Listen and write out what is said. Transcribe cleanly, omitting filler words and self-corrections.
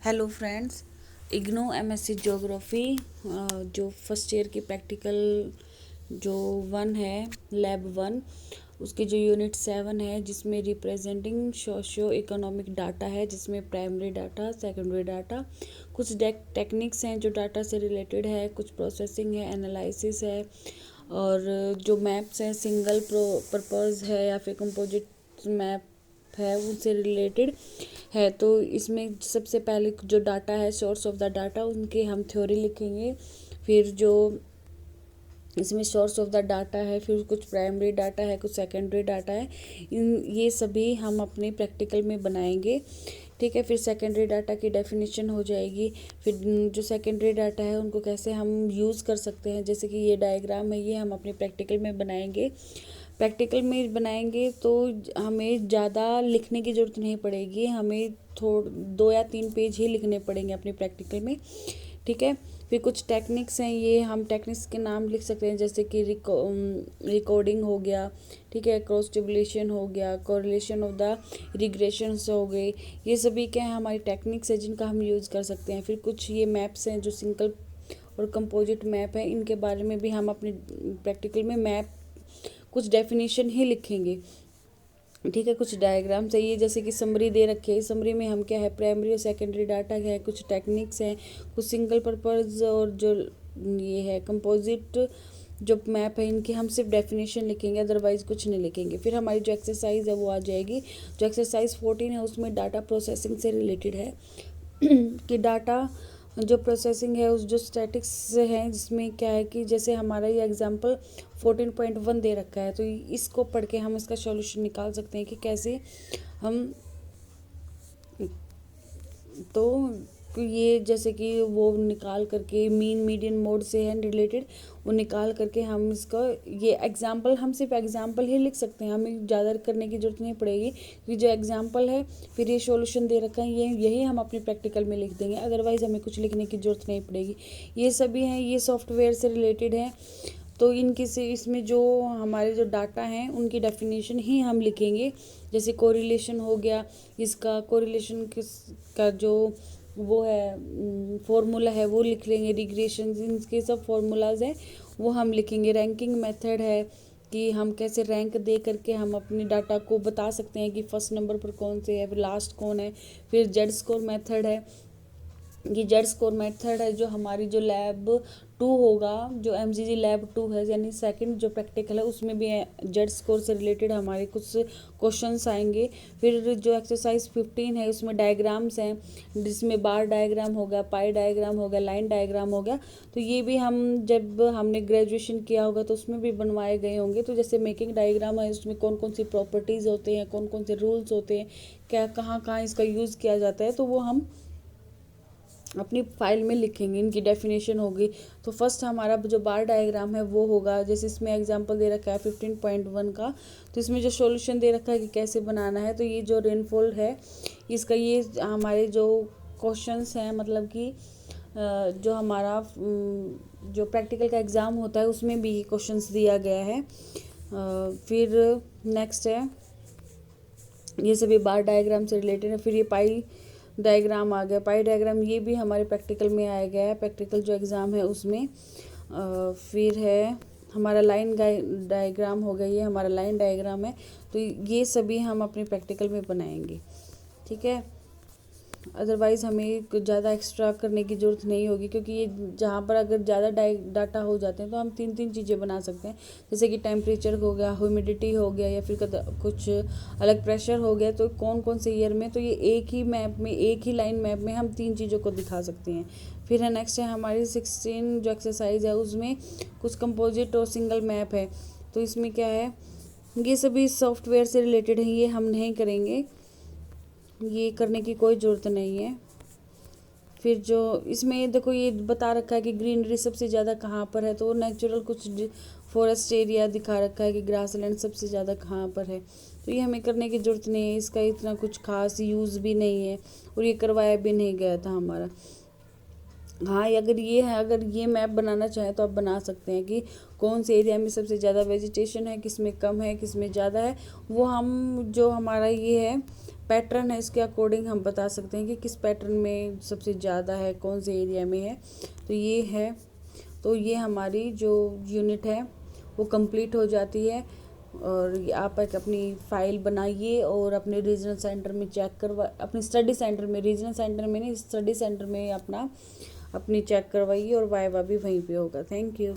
Hello friends, IGNOU MSc geography जो first year की practical जो 1 है, लैब 1, उसके जो यूनिट 7 है जिसमें रिप्रेजेंटिंग सोशियो इकोनॉमिक डाटा है, जिसमें प्राइमरी डाटा, सेकेंडरी डाटा, कुछ टेक्निक्स हैं जो डाटा से रिलेटेड है, कुछ प्रोसेसिंग है, एनालिसिस है, और जो मैप्स हैं सिंगल पर्पज़ है या फिर कंपोजिट मैप है उनसे रिलेटेड है। तो इसमें सबसे पहले जो डाटा है, सोर्स ऑफ द डाटा, उनके हम थ्योरी लिखेंगे। फिर जो इसमें सोर्स ऑफ द डाटा है, फिर कुछ प्राइमरी डाटा है, कुछ सेकेंडरी डाटा है, ये सभी हम अपने प्रैक्टिकल में बनाएंगे। ठीक है। फिर सेकेंडरी डाटा की डेफिनेशन हो जाएगी। फिर जो सेकेंडरी डाटा है उनको कैसे हम यूज़ कर सकते हैं, जैसे कि ये डायग्राम है, ये हम अपने प्रैक्टिकल में बनाएंगे। प्रैक्टिकल में बनाएंगे तो हमें ज़्यादा लिखने की ज़रूरत नहीं पड़ेगी, हमें 2 या 3 पेज ही लिखने पड़ेंगे अपने प्रैक्टिकल में। ठीक है। फिर कुछ टेक्निक्स हैं, ये हम टेक्निक्स के नाम लिख सकते हैं, जैसे कि रिकॉर्डिंग हो गया, ठीक है, क्रॉस टेबुलेशन हो गया, कोरिलेशन ऑफ द रिग्रेशंस हो गए, ये सभी क्या है हमारी टेक्निक्स है जिनका हम यूज़ कर सकते हैं। फिर कुछ ये मैप्स हैं जो सिंगल और कंपोजिट मैप है, इनके बारे में भी हम अपने प्रैक्टिकल में मैप कुछ डेफिनेशन ही लिखेंगे। ठीक है। कुछ डायग्राम चाहिए, जैसे कि समरी दे रखे है, समरी में हम क्या है, प्राइमरी और सेकेंडरी डाटा है, कुछ टेक्निक्स हैं, कुछ सिंगल पर्पज़ और जो ये है कंपोजिट जो मैप है, इनकी हम सिर्फ डेफिनेशन लिखेंगे, अदरवाइज़ कुछ नहीं लिखेंगे। फिर हमारी जो एक्सरसाइज है वो आ जाएगी। जो एक्सरसाइज 14 है उसमें डाटा प्रोसेसिंग से रिलेटेड है कि डाटा जो प्रोसेसिंग है उस जो स्टैटिक्स है, जिसमें क्या है कि जैसे हमारा ये एग्जांपल 14.1 दे रखा है, तो इसको पढ़ के हम इसका सॉल्यूशन निकाल सकते हैं कि कैसे हम तो ये जैसे कि वो निकाल करके मीन मीडियन मोड से है रिलेटेड, वो निकाल करके हम इसका ये एग्जांपल, हम सिर्फ एग्जांपल ही लिख सकते हैं, हमें ज़्यादा करने की ज़रूरत नहीं पड़ेगी, क्योंकि जो एग्जांपल है फिर ये सॉल्यूशन दे रखा है, यही हम अपने प्रैक्टिकल में लिख देंगे, अदरवाइज़ हमें कुछ लिखने की ज़रूरत नहीं पड़ेगी। ये सभी हैं, ये सॉफ्टवेयर से रिलेटेड है, तो इनकी से इसमें जो हमारे जो डाटा हैं उनकी डेफिनेशन ही हम लिखेंगे। जैसे कोरिलेशन हो गया, इसका कोरिलेशन किस का जो वो है फॉर्मूला है वो लिख लेंगे, रिग्रेशन इनके सब फॉर्मूलाज हैं वो हम लिखेंगे। रैंकिंग मेथड है कि हम कैसे रैंक दे करके हम अपने डाटा को बता सकते हैं कि फर्स्ट नंबर पर कौन से है, फिर लास्ट कौन है। फिर जेड स्कोर मेथड है, ये जेड स्कोर मेथड है जो हमारी जो लैब 2 होगा, जो एमजीजी लैब 2 है, यानी सेकंड जो प्रैक्टिकल है, उसमें भी जेड स्कोर से रिलेटेड हमारे कुछ क्वेश्चंस आएंगे। फिर जो एक्सरसाइज 15 है उसमें डायग्राम्स हैं, जिसमें बार डायग्राम हो गया, पाई डायग्राम हो गया, लाइन डायग्राम हो गया, तो ये भी हम जब हमने ग्रेजुएशन किया होगा तो उसमें भी बनवाए गए होंगे। तो जैसे मेकिंग डायग्राम है, उसमें कौन कौन सी प्रॉपर्टीज़ होते हैं, कौन कौन से रूल्स होते हैं, क्या कहाँ कहाँ इसका यूज़ किया जाता है, तो वो हम अपनी फाइल में लिखेंगे, इनकी डेफिनेशन होगी। तो फर्स्ट हमारा जो बार डायग्राम है वो होगा, जैसे इसमें एग्जांपल दे रखा है 15.1 का, तो इसमें जो सॉल्यूशन दे रखा है कि कैसे बनाना है, तो ये जो रेनफॉल है इसका, ये हमारे जो क्वेश्चंस हैं, मतलब कि जो हमारा जो प्रैक्टिकल का एग्ज़ाम होता है उसमें भी क्वेश्चंस दिया गया है। फिर नेक्स्ट है, ये सभी बार डायग्राम से रिलेटेड है। फिर ये पाई डायग्राम आ गया, पाई डायग्राम ये भी हमारे प्रैक्टिकल में आया गया है, प्रैक्टिकल जो एग्ज़ाम है उसमें। फिर है हमारा लाइन डायग्राम हो गया, ये हमारा लाइन डायग्राम है, तो ये सभी हम अपने प्रैक्टिकल में बनाएंगे। ठीक है। अदरवाइज़ हमें ज़्यादा एक्स्ट्रा करने की ज़रूरत नहीं होगी, क्योंकि ये जहाँ पर अगर ज़्यादा डाटा हो जाते हैं तो हम 3 चीज़ें बना सकते हैं, जैसे कि टेम्परेचर हो गया, ह्यूमिडिटी हो गया, या फिर कुछ अलग प्रेशर हो गया, तो कौन कौन से ईयर में, तो ये एक ही मैप में, एक ही लाइन मैप में हम 3 चीज़ों को दिखा सकते हैं। फिर है नेक्स्ट है हमारी 16 जो एक्सरसाइज है, उसमें कुछ कंपोजिट और सिंगल मैप है, तो इसमें क्या है, ये सभी सॉफ्टवेयर से रिलेटेड है, ये हम नहीं करेंगे, ये करने की कोई ज़रूरत नहीं है। फिर जो इसमें देखो ये बता रखा है कि ग्रीनरी सबसे ज़्यादा कहाँ पर है, तो नेचुरल कुछ फॉरेस्ट एरिया दिखा रखा है कि ग्रासलैंड सबसे ज़्यादा कहाँ पर है, तो ये हमें करने की ज़रूरत नहीं है, इसका इतना कुछ खास यूज़ भी नहीं है, और ये करवाया भी नहीं गया था हमारा। हाँ, अगर ये है, अगर ये मैप बनाना चाहें तो आप बना सकते हैं कि कौन से एरिया में सबसे ज़्यादा वेजिटेशन है, किस में कम है, किस में ज़्यादा है, वो हम जो हमारा ये है पैटर्न है, इसके अकॉर्डिंग हम बता सकते हैं कि किस पैटर्न में सबसे ज़्यादा है, कौन से एरिया में है। तो ये है, तो ये हमारी जो यूनिट है वो कंप्लीट हो जाती है। और आप एक अपनी फ़ाइल बनाइए और अपने रीजनल सेंटर में चेक करवा, अपने स्टडी सेंटर में, रीजनल सेंटर में नहीं, स्टडी सेंटर में अपनी चेक करवाइए और वाइवा भी वहीं पे होगा। Thank you.